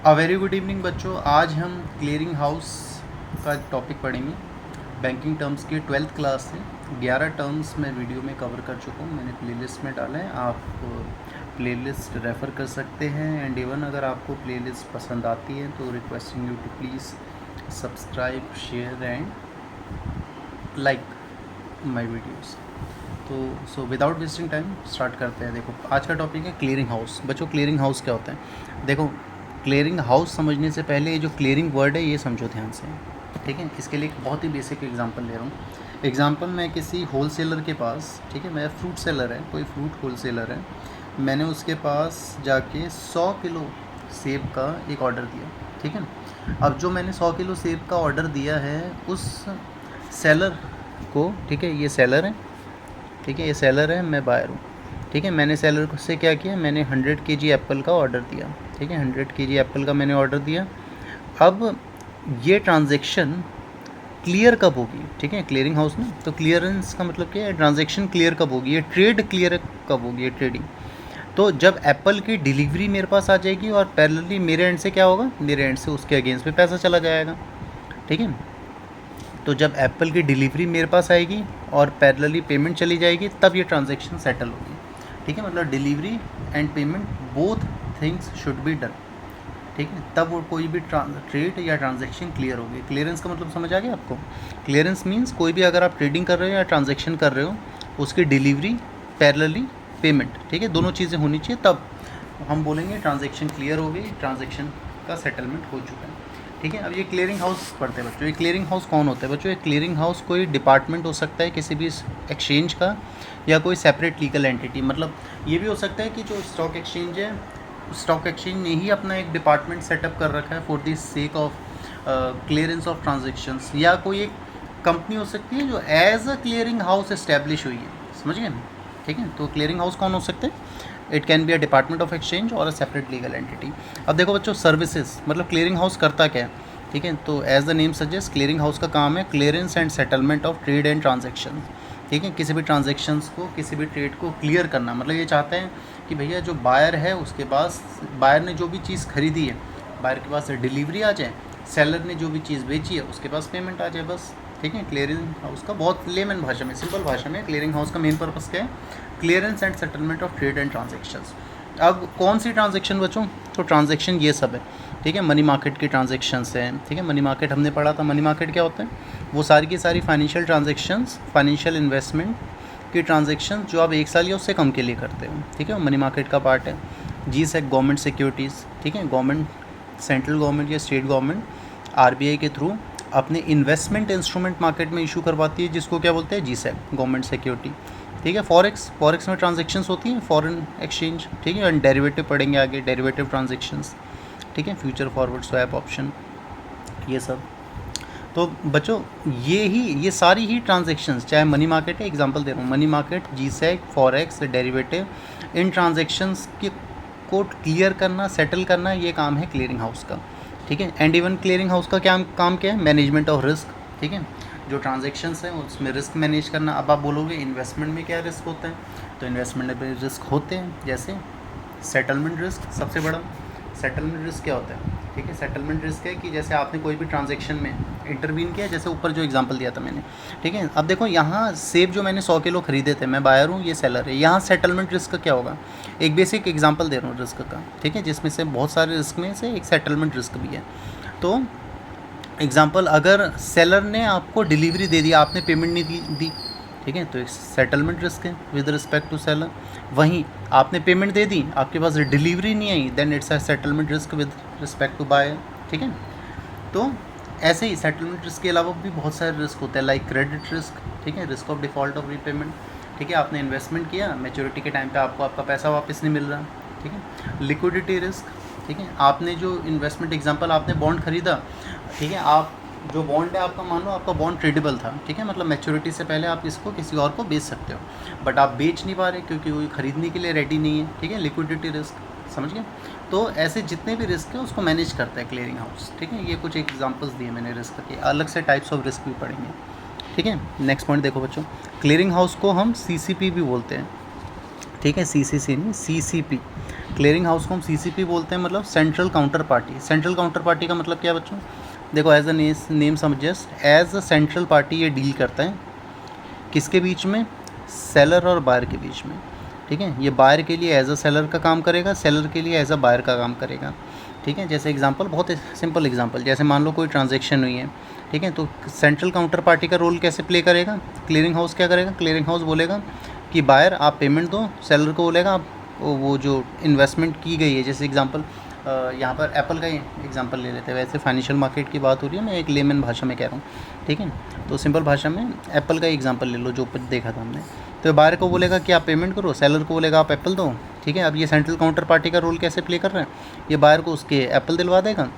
Very good evening बच्चों। आज हम क्लियरिंग हाउस का टॉपिक पढ़ेंगे। बैंकिंग टर्म्स की 12th क्लास से 11 टर्म्स मैं वीडियो में कवर कर चुका हूँ, मैंने प्लेलिस्ट में डाला है। आप प्लेलिस्ट रेफ़र कर सकते हैं। एंड इवन अगर आपको प्लेलिस्ट पसंद आती है तो requesting you to please subscribe, share and like my videos. तो so without wasting time start करते हैं। देखो, आज का टॉपिक है क्लियरिंग हाउस। बच्चों, क्लियरिंग हाउस क्या होता है? देखो, क्लियरिंग हाउस समझने से पहले ये जो क्लियरिंग वर्ड है ये समझो ध्यान से, ठीक है। इसके लिए एक बहुत ही बेसिक एग्जांपल ले रहा हूँ। एग्जांपल, मैं किसी होलसेलर के पास, ठीक है, मैं फ्रूट सेलर है, कोई फ्रूट होलसेलर है, मैंने उसके पास जाके 100 किलो सेब का एक ऑर्डर दिया, ठीक है। अब जो मैंने 100 किलो सेब का ऑर्डर दिया है उस सेलर को, ठीक है, ये सेलर है, ठीक है, ये सेलर है, मैं बायर हूँ, ठीक है। मैंने सेलर से क्या किया, मैंने 100 kg एप्पल का ऑर्डर दिया, ठीक है, 100 kg एप्पल का मैंने ऑर्डर दिया। अब ये ट्रांजैक्शन क्लियर कब होगी, ठीक है, क्लियरिंग हाउस में। तो क्लियरेंस का मतलब क्या है? ट्रांजैक्शन क्लियर कब होगी, ये ट्रेड क्लियर कब होगी, ये ट्रेडिंग। तो जब एप्पल की डिलीवरी मेरे पास आ जाएगी और पैरेलली मेरे एंड से क्या होगा, मेरे एंड से उसके अगेंस्ट में पैसा चला जाएगा, ठीक है। तो जब एप्पल की डिलीवरी मेरे पास आएगी और पैरेलली पेमेंट चली जाएगी, तब ये ट्रांजैक्शन सेटल होगी, ठीक है। मतलब delivery and payment both things should be done, ठीक है, तब वो कोई भी ट्रेड या ट्रांजैक्शन क्लियर होगी। क्लियरेंस का मतलब समझ आ गया आपको? क्लियरेंस मीन्स कोई भी अगर आप ट्रेडिंग कर रहे हो या ट्रांजैक्शन कर रहे हो, उसकी डिलीवरी पैरेलली पेमेंट, ठीक है, दोनों चीज़ें होनी चाहिए, तब हम बोलेंगे ट्रांजैक्शन क्लियर हो गई, ट्रांजैक्शन का सेटलमेंट हो चुका है, ठीक है। अब ये क्लियरिंग हाउस पढ़ते हैं बच्चों। ये क्लियरिंग हाउस कौन होता है बच्चों? ये क्लियरिंग हाउस कोई डिपार्टमेंट हो सकता है किसी भी एक्सचेंज का, या कोई सेपरेट लीगल एंटिटी। मतलब ये भी हो सकता है कि जो स्टॉक एक्सचेंज है, स्टॉक एक्सचेंज ने ही अपना एक डिपार्टमेंट सेटअप कर रखा है for the sake of clearance of transactions, या कोई एक कंपनी हो सकती है जो as a clearing house establish हुई है, समझ गए, ठीक है। तो क्लियरिंग हाउस कौन हो सकते हैं? It can be a department of exchange और अ सेपरेट लीगल एंटिटी। अब देखो बच्चों, सर्विसेज मतलब क्लियरिंग हाउस करता क्या है, ठीक है। तो as the name suggest, clearing house का काम है clearance and settlement of trade and transaction, ठीक है। किसी भी ट्रांजेक्शन्स को, किसी भी ट्रेड को क्लियर करना, मतलब ये चाहते हैं कि भैया जो बायर है उसके पास, बायर ने जो भी चीज़ खरीदी है, बायर के पास डिलीवरी आ जाए, सेलर ने जो भी चीज़ बेची है उसके पास पेमेंट आ जाए, बस, ठीक है। क्लियरिंग हाउस का बहुत लेमन भाषा में, सिंपल भाषा में, क्लियरिंग हाउस का मेन पर्पस क्या है? Clearance and settlement of trade and transactions. अब कौन सी ट्रांजेक्शन बच्चों? तो ट्रांजेक्शन ये सब है, ठीक है। मनी मार्केट की ट्रांजेक्शन्स हैं, ठीक है। मनी मार्केट हमने पढ़ा था। मनी मार्केट क्या होता है? वो सारी की सारी फाइनेंशियल ट्रांजेक्शन्स, फाइनेंशियल इन्वेस्टमेंट की ट्रांजेक्शन जो आप 1 साल या उससे कम के लिए करते हो, ठीक है, मनी मार्केट का पार्ट है। जी सेक गवर्नमेंट सिक्योरिटीज़, ठीक है, गवर्नमेंट, सेंट्रल गवर्नमेंट या स्टेट गवर्नमेंट आरबीआई के थ्रू अपने इन्वेस्टमेंट इंस्ट्रूमेंट मार्केट में इशू करवाती है, जिसको क्या बोलते हैं? जी सेक, गवर्नमेंट सिक्योरिटी, ठीक है। फॉरेक्स, फॉरेक्स में ट्रांजेक्शन्स होती हैं, फॉरेन एक्सचेंज, ठीक है। और डेरिवेटिव पढ़ेंगे आगे, डेरिवेटिव ट्रांजेक्शन्स, ठीक है, फ्यूचर फॉरवर्ड स्वैप ऑप्शन, ये सब। तो बच्चों, ये सारी ही ट्रांजेक्शन्स, चाहे मनी मार्केट है, एग्जांपल दे रहा हूँ, मनी मार्केट, जी सेक, फॉरेक्स, डेरिवेटिव, इन ट्रांजेक्शन्स की को क्लियर करना, सेटल करना, ये काम है क्लियरिंग हाउस का, ठीक है। एंड इवन क्लियरिंग हाउस का क्या काम क्या है? मैनेजमेंट ऑफ रिस्क, ठीक है। जो ट्रांजेक्शन्स हैं उसमें रिस्क मैनेज करना। अब आप बोलोगे इन्वेस्टमेंट में क्या रिस्क होता है? तो इन्वेस्टमेंट में रिस्क होते हैं, जैसे सेटलमेंट रिस्क सबसे बड़ा। सेटलमेंट रिस्क क्या होता है? ठीक है, सेटलमेंट रिस्क है कि जैसे आपने कोई भी ट्रांजैक्शन में इंटरवीन किया, जैसे ऊपर जो एग्जांपल दिया था मैंने, ठीक है। अब देखो, यहाँ सेब जो मैंने 100 किलो खरीदे थे, मैं बायर हूँ, ये सेलर है, यहाँ सेटलमेंट रिस्क क्या होगा? एक बेसिक एग्जांपल दे रहा हूँ रिस्क का, ठीक है, जिसमें से बहुत सारे रिस्क में से एक सेटलमेंट रिस्क भी है। तो एग्जांपल, अगर सेलर ने आपको डिलीवरी दे दी, आपने पेमेंट नहीं दी, ठीक है, तो एक सेटलमेंट रिस्क है विद रिस्पेक्ट टू सेलर। वहीं आपने पेमेंट दे दी, आपके पास डिलीवरी नहीं आई, then it's a settlement risk with respect to buyer, ठीक है। तो ऐसे ही सेटलमेंट रिस्क के अलावा भी बहुत सारे रिस्क होते हैं, लाइक क्रेडिट रिस्क, ठीक है, risk of default of repayment, ठीक है। आपने इन्वेस्टमेंट किया, मैच्योरिटी के टाइम पे आपको आपका पैसा वापस नहीं मिल रहा, ठीक है। लिक्विडिटी रिस्क, ठीक है, आपने जो इन्वेस्टमेंट, एग्जांपल आपने बॉन्ड खरीदा, ठीक है, आप जो बॉन्ड है आपका, मान लो आपका बॉन्ड ट्रेडेबल था, ठीक है, मतलब मैच्योरिटी से पहले आप इसको किसी और को बेच सकते हो, बट आप बेच नहीं पा रहे क्योंकि वो खरीदने के लिए रेडी नहीं है, ठीक है, लिक्विडिटी रिस्क, समझ गए। तो ऐसे जितने भी रिस्क है उसको मैनेज करता है क्लियरिंग हाउस, ठीक है। ये कुछ एग्जांपल्स दिए मैंने रिस्क के, अलग से टाइप्स ऑफ रिस्क भी पढ़ेंगे, ठीक है। नेक्स्ट पॉइंट देखो बच्चों, क्लियरिंग हाउस को हम सीसीपी भी बोलते हैं, ठीक है, सीसीसी नहीं, सीसीपी, क्लियरिंग हाउस को हम सीसीपी बोलते हैं, मतलब central counter party. Central counter party का मतलब क्या है बच्चों? देखो as a name suggest, as a central party ये डील करता है किसके बीच में? सेलर और बायर के बीच में। ठीक है, ये बायर के लिए एज अ सेलर का काम करेगा, सेलर के लिए एज अ बायर का काम करेगा। ठीक है, जैसे एग्जांपल, बहुत सिंपल एग्जांपल, जैसे मान लो कोई ट्रांजैक्शन हुई है, ठीक है, तो सेंट्रल काउंटर पार्टी का रोल कैसे प्ले करेगा? क्लियरिंग हाउस क्या करेगा? क्लियरिंग हाउस बोलेगा कि बायर आप पेमेंट दो, सेलर को बोलेगा आप वो जो इन्वेस्टमेंट की गई है, जैसे एग्जांपल यहाँ पर एप्पल का ही एग्जांपल ले लेते हैं, वैसे फाइनेंशियल मार्केट की बात हो रही है, मैं एक लेमन भाषा में कह रहा हूँ। ठीक है, तो सिंपल भाषा में एप्पल का ही एग्जांपल ले लो जो देखा था हमने। तो बायर को बोलेगा कि आप पेमेंट करो, सेलर को बोलेगा आप एप्पल दो। ठीक है, अब ये सेंट्रल काउंटर पार्टी का रोल कैसे प्ले कर रहा है? ये बायर को उसके एप्पल दिलवा देगा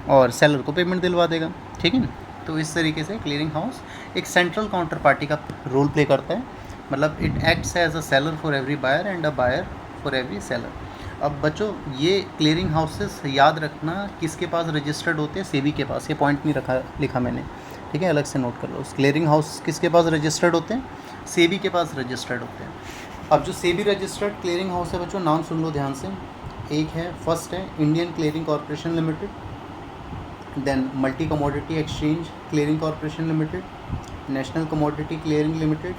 और सेलर को पेमेंट दिलवा देगा। ठीक है, तो इस तरीके से क्लियरिंग हाउस एक सेंट्रल काउंटर पार्टी का रोल प्ले करता है, मतलब it acts as a seller for every buyer and a buyer for every seller. अब बच्चों ये क्लियरिंग हाउसेस याद रखना किसके पास रजिस्टर्ड होते हैं? सेबी के पास। ये पॉइंट नहीं लिखा मैंने, ठीक है, अलग से नोट कर लो। क्लियरिंग हाउस किसके पास रजिस्टर्ड होते हैं? सेबी के पास रजिस्टर्ड होते हैं। अब जो सेबी रजिस्टर्ड क्लियरिंग हाउस है बच्चों, नाम सुन लो ध्यान से। एक है, फर्स्ट है Indian clearing corporation limited, then multi commodity exchange clearing corporation limited, national commodity clearing limited,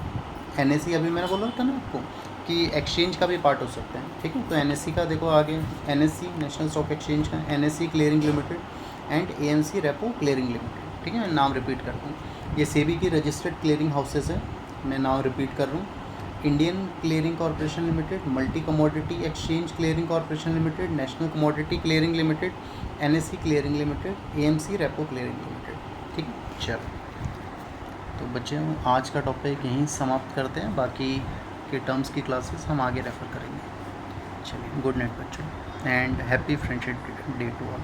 NSC. अभी मैंने बोला था ना आपको कि एक्सचेंज का भी पार्ट हो सकता है। ठीक है, तो एनएससी का देखो आगे, एनएससी नेशनल स्टॉक एक्सचेंज का, NSC clearing limited and AMC repo clearing limited. ठीक है, मैं नाम रिपीट करता हूँ, ये सेबी की रजिस्टर्ड क्लियरिंग हाउसेस है। मैं नाम रिपीट कर रहा हूँ, Indian clearing corporation limited, multi commodity exchange clearing corporation limited, national commodity clearing limited, NSC clearing limited, AMC repo clearing limited. ठीक है, चलो तो बच्चे आज का टॉपिक यहीं समाप्त करते हैं, बाकी के टर्म्स की क्लासेस हम आगे रेफ़र करेंगे। चलिए, गुड नाइट बच्चों and happy friendship day to all.